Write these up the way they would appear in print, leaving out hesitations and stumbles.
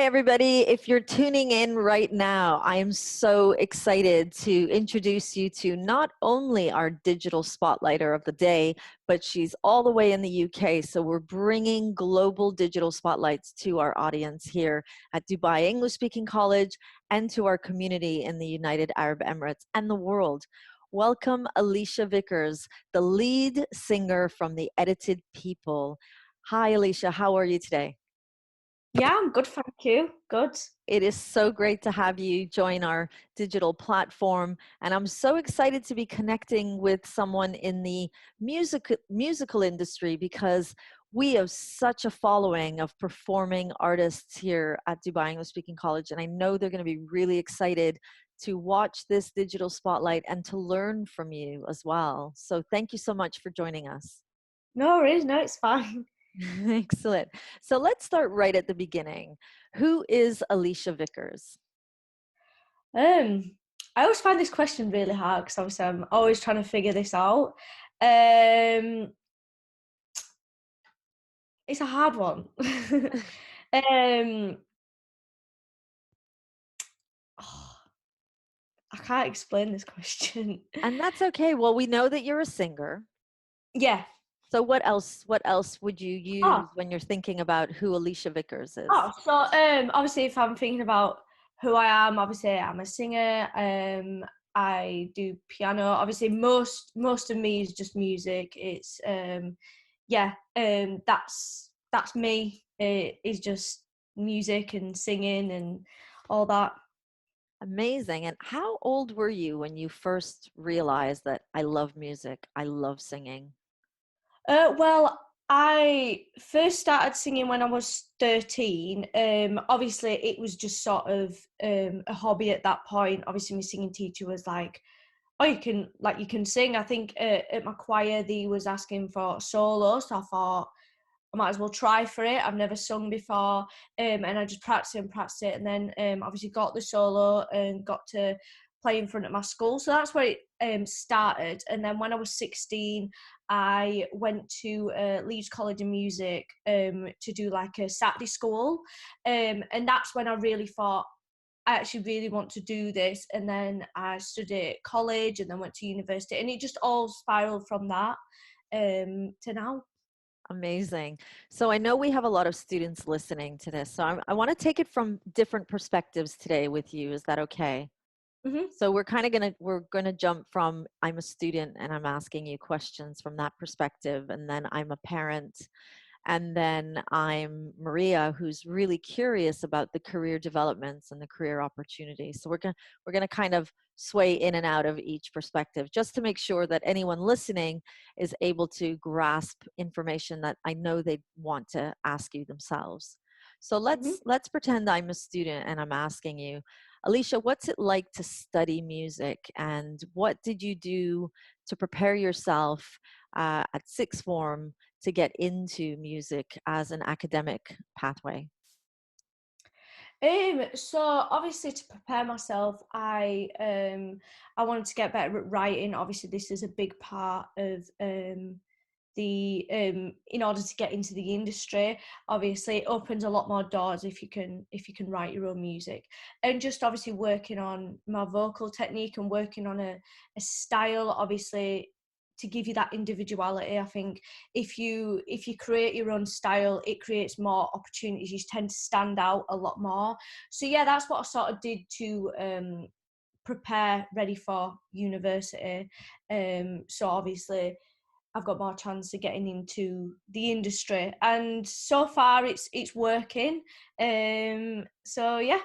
everybody. If you're tuning in right now, I am so excited to introduce you to not only our digital spotlighter of the day, but she's all the way in the UK. So we're bringing global digital spotlights to our audience here at Dubai English Speaking College and to our community in the United Arab Emirates and the world. Welcome, Alisha Vickers, the lead singer from the Edited People. Hi, Alisha. How are you today? Yeah, I'm good, thank you. Good. It is so great to have you join our digital platform. And I'm so excited to be connecting with someone in the musical industry because we have such a following of performing artists here at Dubai English Speaking College. And I know they're going to be really excited to watch this digital spotlight and to learn from you as well. So thank you so much for joining us. No worries, no, it's fine. Excellent. So let's start right at the beginning. Who is Alisha Vickers? Um, I always find this question really hard because obviously I'm always trying to figure this out. Um, it's a hard one. um, oh, I can't explain this question. And that's okay. Well, we know that you're a singer. Yeah. So what else would you Oh, use when you're thinking about who Alisha Vickers is? obviously if I'm thinking about who I am, obviously I'm a singer. I do piano. Obviously most of me is just music. It's that's me. It is just music and singing and all that. Amazing. And how old were you when you first realized that I love music, I love singing? Well, I first started singing when I was 13. Obviously, it was just sort of a hobby at that point. Obviously, my singing teacher was like, "Oh, you can sing." I think at my choir they was asking for solo, so I thought I might as well try for it. I've never sung before, and I just practiced it, and then obviously got the solo and got to play in front of my school. So that's where it started. And then when I was 16, I went to Leeds College of Music to do like a Saturday school, and that's when I really thought I actually really want to do this. And then I studied at college, and then went to university, and it just all spiraled from that to now. Amazing. So I know we have a lot of students listening to this. So I want to take it from different perspectives today with you. Is that okay? Hmm. So we're gonna jump from I'm a student and I'm asking you questions from that perspective, and then I'm a parent, and then I'm Maria, who's really curious about the career developments and the career opportunities. So we're gonna kind of sway in and out of each perspective, just to make sure that anyone listening is able to grasp information that I know they want to ask you themselves. So Hmm. let's pretend I'm a student and I'm asking you, Alisha, what's it like to study music, and what did you do to prepare yourself at sixth form to get into music as an academic pathway? So obviously to prepare myself, I wanted to get better at writing. Obviously, this is a big part of the in order to get into the industry. Obviously, it opens a lot more doors if you can write your own music, and just obviously working on my vocal technique and working on a style. Obviously, to give you that individuality. I think if you create your own style, it creates more opportunities. You tend to stand out a lot more. So yeah, that's what I sort of did to prepare ready for university. So obviously I've got more chance of getting into the industry, and so far it's working. So yeah.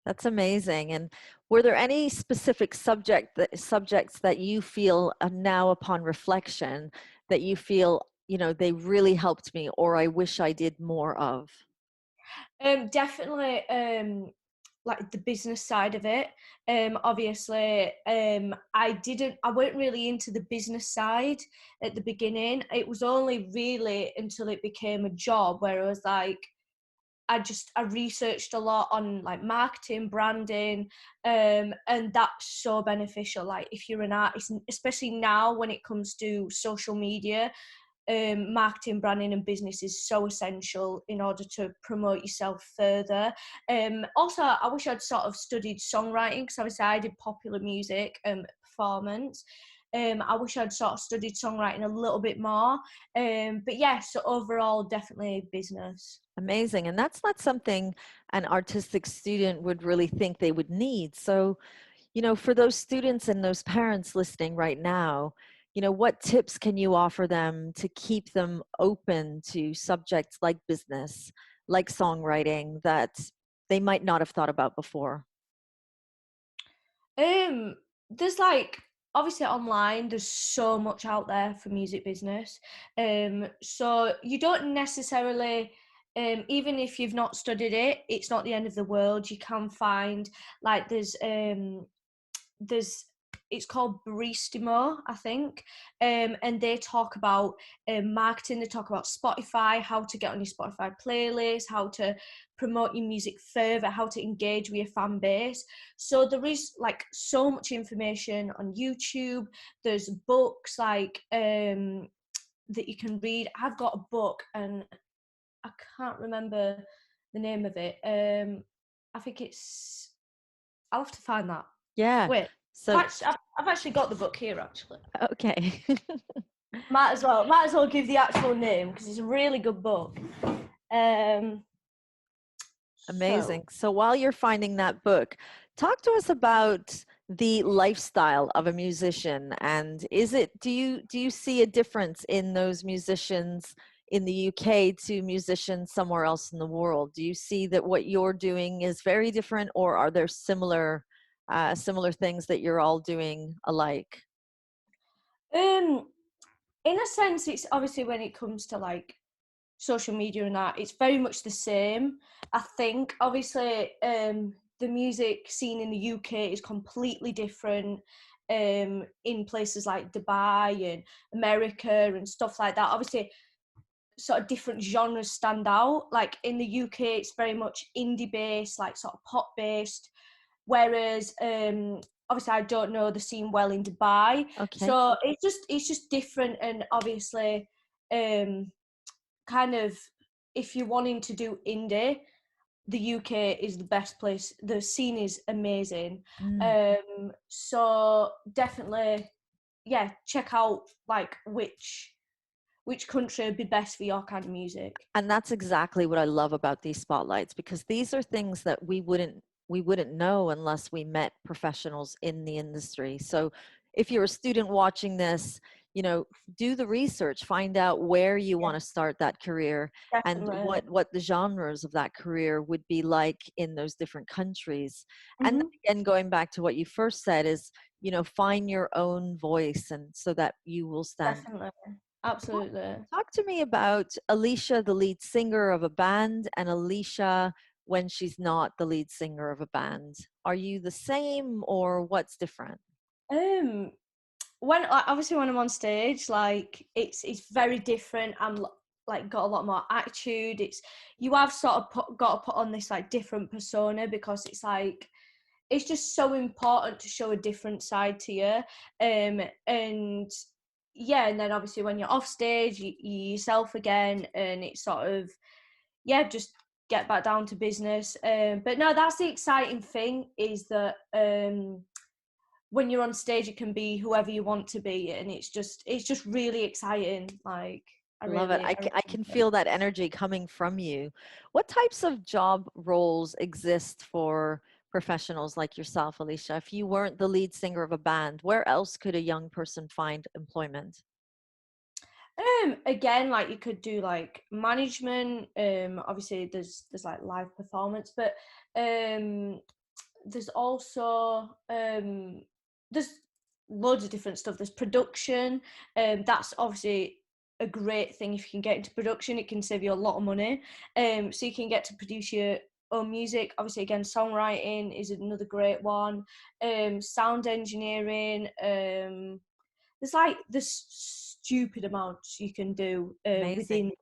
That's amazing. And were there any specific subjects that you feel now upon reflection that you feel, they really helped me or I wish I did more of? Definitely like the business side of it. Obviously, I weren't really into the business side at the beginning. It was only really until it became a job where I was like, I researched a lot on like marketing, branding, and that's so beneficial. Like if you're an artist, especially now when it comes to social media, marketing, branding, and business is so essential in order to promote yourself further. Also, I wish I'd sort of studied songwriting, because obviously I did popular music performance. I wish I'd sort of studied songwriting a little bit more. But yeah, so overall, definitely business. Amazing. And that's not something an artistic student would really think they would need. So, for those students and those parents listening right now, what tips can you offer them to keep them open to subjects like business, like songwriting that they might not have thought about before? Um, there's like obviously online, there's so much out there for music business. So you don't necessarily, even if you've not studied it, it's not the end of the world. You can find like there's it's called Baristimo, I think, and they talk about marketing. They talk about Spotify, how to get on your Spotify playlist, how to promote your music further, how to engage with your fan base. So there is like so much information on YouTube. There's books like that you can read. I've got a book and I can't remember the name of it. I think it's. I'll have to find that. Yeah. Wait, So, I've actually got the book here. Actually, okay. might as well give the actual name because it's a really good book. Um, so Amazing. So while you're finding that book, talk to us about the lifestyle of a musician. And do you see a difference in those musicians in the UK to musicians somewhere else in the world? Do you see that what you're doing is very different, or are there similar things that you're all doing alike? um, in a sense, it's obviously when it comes to like social media and that, it's very much the same. I think obviously the music scene in the UK is completely different in places like Dubai and America and stuff like that. Obviously, sort of different genres stand out. Like in the UK, it's very much indie based, like sort of pop based. Whereas obviously I don't know the scene well in Dubai, Okay. so it's just different. And obviously, um, kind of if you're wanting to do indie, the UK is the best place. The scene is amazing. Mm. So definitely, yeah, check out like which country would be best for your kind of music. And that's exactly what I love about these spotlights, because these are things that we wouldn't know unless we met professionals in the industry. So if you're a student watching this, you know, do the research, find out where you Yeah, want to start that career and definitely. what the genres of that career would be like in those different countries. And Hmm. then again, going back to what you first said is, find your own voice, and so that you will stand. Definitely. Absolutely. Talk to me about Alicia, the lead singer of a band, and Alicia when she's not the lead singer of a band. Are you the same, or what's different? Um, when like, obviously when I'm on stage, like it's very different. Like got a lot more attitude. It's you have sort of got to put on this like different persona because it's like it's just so important to show a different side to you. And yeah, and then obviously when you're off stage, you yourself again, and it's sort of yeah, just get back down to business. But no, that's the exciting thing is that when you're on stage, you can be whoever you want to be, and it's just really exciting. Like I Love it. really, I I can, I can really feel that energy coming from you. What types of job roles exist for professionals like yourself, Alicia? If you weren't the lead singer of a band, where else could a young person find employment? again, like you could do like management. Obviously there's like live performance, but um, there's also there's loads of different stuff. There's production. That's obviously a great thing if you can get into production. It can save you a lot of money. So you can get to produce your own music. Obviously, again, songwriting is another great one. Sound engineering. There's stupid amounts you can do Amazing. within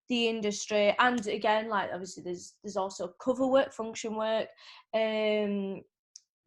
the industry, and again, like obviously there's also cover work, function work, um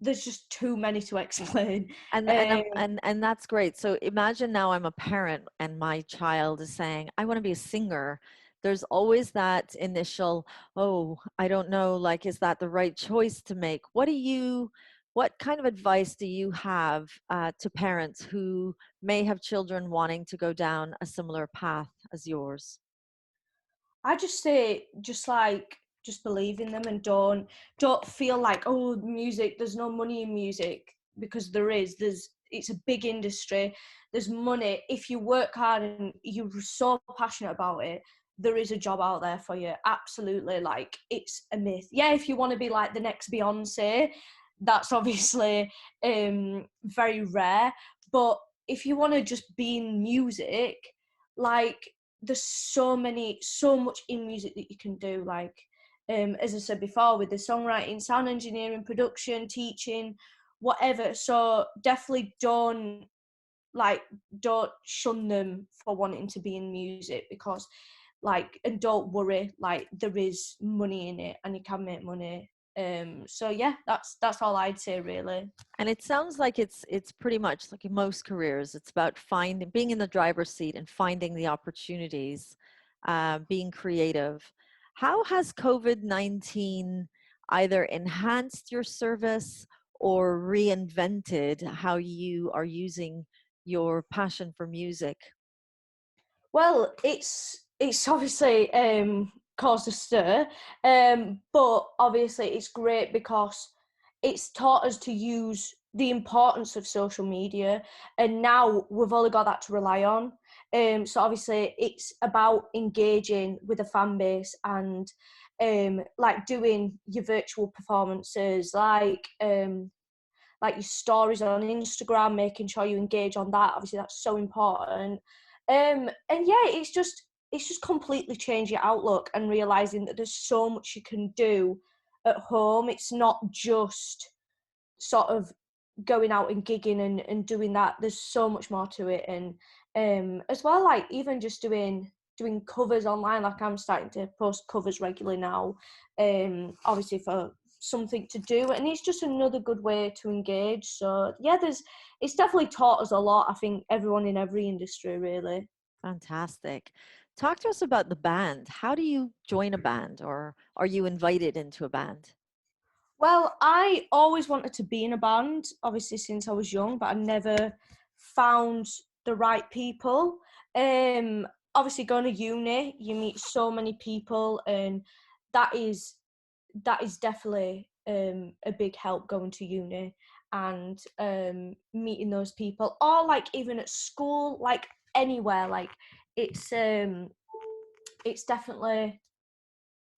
there's just too many to explain. And and that's great. So imagine now I'm a parent and my child is saying, I want to be a singer. There's always that initial, oh, I don't know, like, is that the right choice to make? What kind of advice do you have to parents who may have children wanting to go down a similar path as yours? I just say, just believe in them, and don't feel like, oh, music, there's no money in music, because there is. It's a big industry. There's money if you work hard and you're so passionate about it. There is a job out there for you. Absolutely, like, it's a myth. Yeah, if you want to be like the next Beyonce, that's obviously very rare. But if you want to just be in music, like, there's so much in music that you can do, like, as I said before, with the songwriting, sound engineering, production, teaching, whatever. So definitely don't shun them for wanting to be in music, because, like, and don't worry, like, there is money in it and you can make money. So yeah, that's all I'd say, really. And it sounds like it's pretty much like in most careers, it's about finding being in the driver's seat and finding the opportunities, being creative. How has COVID-19 either enhanced your service or reinvented how you are using your passion for music? Well, it's obviously caused a stir, but obviously it's great because it's taught us to use the importance of social media, and now we've only got that to rely on. So obviously it's about engaging with a fan base, and like doing your virtual performances, like your stories on Instagram, making sure you engage on that. Obviously, that's so important. And yeah, it's just completely changed your outlook, and realizing that there's so much you can do at home. It's not just sort of going out and gigging and doing that. There's so much more to it. And as well, like, even just doing covers online. Like, I'm starting to post covers regularly now, obviously for something to do, and it's just another good way to engage. So yeah, it's definitely taught us a lot. I think everyone in every industry, really. Fantastic. Talk to us about the band. How do you join a band, or are you invited into a band? Well, I always wanted to be in a band, obviously since I was young, but I never found the right people. Obviously, going to uni, you meet so many people, and that is that is definitely a big help, going to uni and meeting those people, or like even at school, like anywhere. Like, it's it's definitely,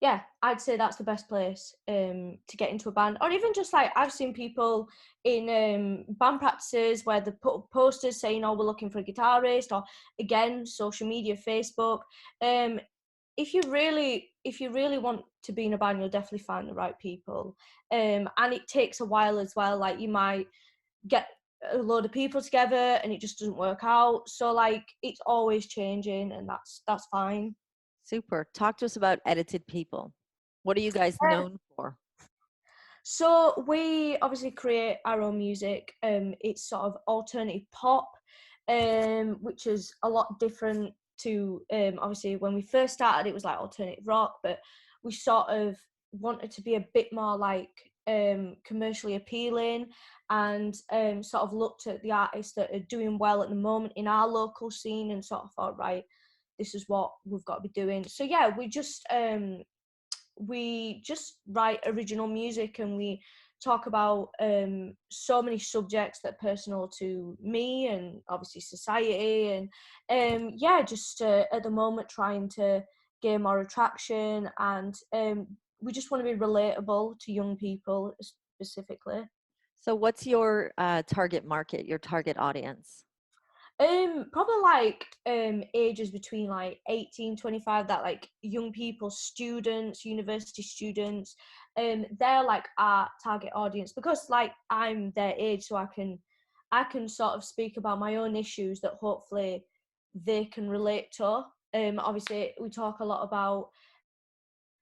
yeah, I'd say that's the best place to get into a band. Or even just, like, I've seen people in band practices where they put up posters saying, "Oh, we're looking for a guitarist," or, again, social media, Facebook. Um, if you really want to be in a band, you'll definitely find the right people. And it takes a while as well. Like, you might get a load of people together and it just doesn't work out. So, like, it's always changing, and that's fine. Super. Talk to us about Edited People. What are you guys known for? So we obviously create our own music. It's sort of alternative pop, which is a lot different to, obviously when we first started, it was like alternative rock, but we sort of wanted to be a bit more like commercially appealing, and sort of looked at the artists that are doing well at the moment in our local scene, and sort of thought, right, this is what we've got to be doing. So yeah, we just write original music, and we talk about so many subjects that are personal to me and obviously society. And yeah, just at the moment trying to gain more attraction, and we just want to be relatable to young people specifically. So, what's your target market, your target audience? Probably like ages between like 18-25, that, like, young people, students, university students. They're like our target audience, because, like, I'm their age, so I can sort of speak about my own issues that hopefully they can relate to. Obviously we talk a lot about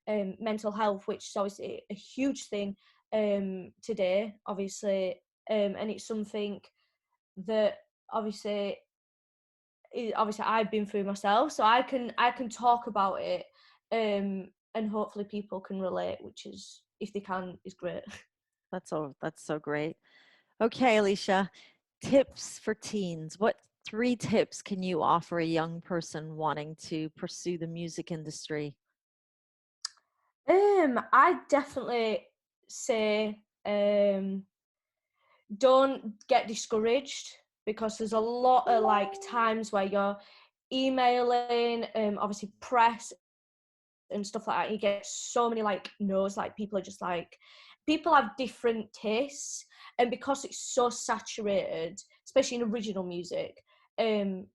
mental health, which is obviously a huge thing today, obviously, and it's something that obviously obviously I've been through myself, so I can talk about it, and hopefully people can relate, which is, if they can, is great. That's so great. Okay, Alicia, tips for teens. What three tips can you offer a young person wanting to pursue the music industry? I definitely say, don't get discouraged, because there's a lot of like times where you're emailing, obviously press and stuff like that. You get so many like no's, like people are just like, people have different tastes, and because it's so saturated, especially in original music, um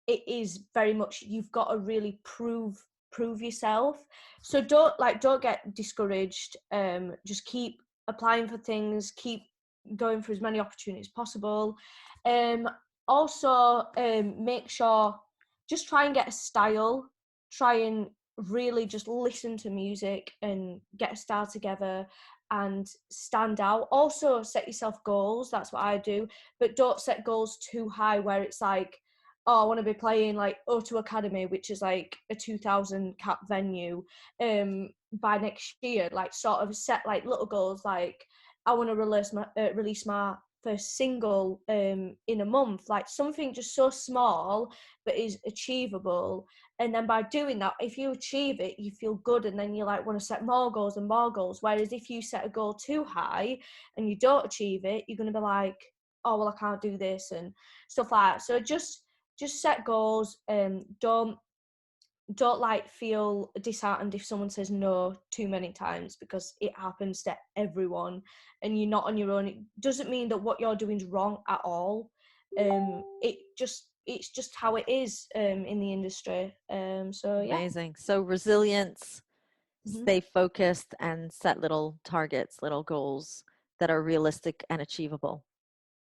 it is very much, you've got to really prove yourself. So don't get discouraged. Just keep applying for things, keep going for as many opportunities as possible. um Also, make sure, just try and get a style, try and really just listen to music and get a style together and stand out. Also, set yourself goals. That's what I do, but don't set goals too high where it's like, oh, I want to be playing like O2 Academy, which is like a 2,000 cap venue, by next year. Like, sort of set like little goals, like I want to release my first single in a month, like something just so small but is achievable. And then by doing that, if you achieve it, you feel good, and then you like want to set more goals and more goals. Whereas if you set a goal too high and you don't achieve it, you're going to be like, oh well, I can't do this and stuff like that. So just set goals, and don't like feel disheartened if someone says no too many times, because it happens to everyone and you're not on your own. It doesn't mean that what you're doing is wrong at all. It's just how it is, in the industry. So yeah. Amazing. So resilience, Hmm. stay focused, and set little targets, little goals that are realistic and achievable.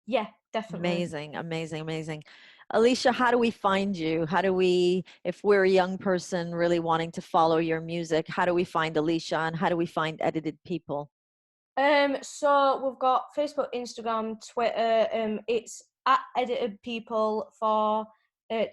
Yeah, definitely. Amazing, amazing, amazing. Alicia, how do we find you? How do we, if we're a young person really wanting to follow your music, how do we find Alicia and how do we find Edited People? So we've got Facebook, Instagram, Twitter. It's at edited people for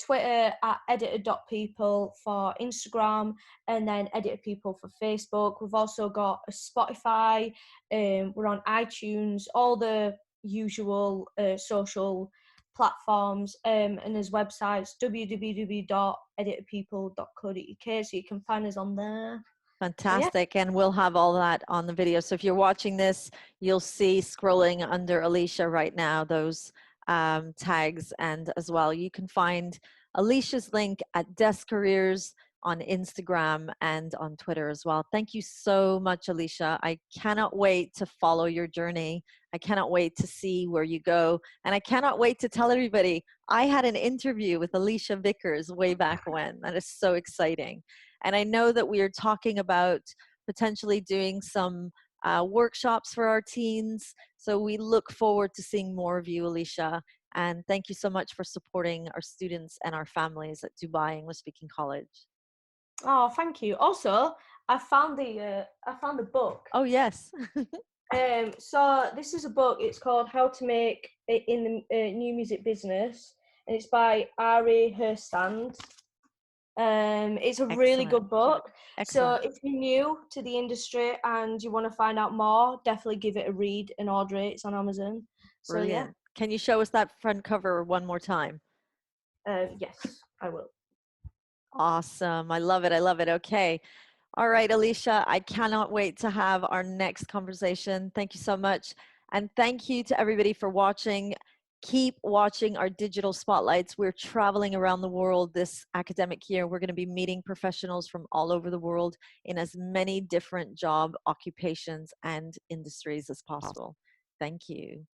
Twitter, at edited.people for Instagram, and then edited people for Facebook. We've also got a Spotify. We're on iTunes, all the usual social platforms, and there's websites www.editedpeople.co.uk, so you can find us on there. So yeah. Fantastic. And we'll have all that on the video. So if you're watching this, you'll see scrolling under Alicia right now, those tags. And as well, you can find Alicia's link at Desk Careers on Instagram and on Twitter as well. Thank you so much, Alicia. I cannot wait to follow your journey. I cannot wait to see where you go. And I cannot wait to tell everybody I had an interview with Alisha Vickers way back when. That is so exciting. And I know that we are talking about potentially doing some workshops for our teens. So we look forward to seeing more of you, Alicia. And thank you so much for supporting our students and our families at Dubai English Speaking College. Oh, thank you. Also, I found the book. Oh, yes. So this is a book. It's called How to Make It in the New Music Business, and it's by Ari Herstand. It's a really Excellent. good book. So Excellent. if you're new to the industry and you want to find out more, definitely give it a read and order it. It's on Amazon. So yeah. Brilliant. Can you show us that front cover one more time? Yes, I will. Awesome. I love it. I love it. Okay. All right, Alicia, I cannot wait to have our next conversation. Thank you so much. And thank you to everybody for watching. Keep watching our digital spotlights. We're traveling around the world this academic year. We're going to be meeting professionals from all over the world in as many different job occupations and industries as possible. Thank you.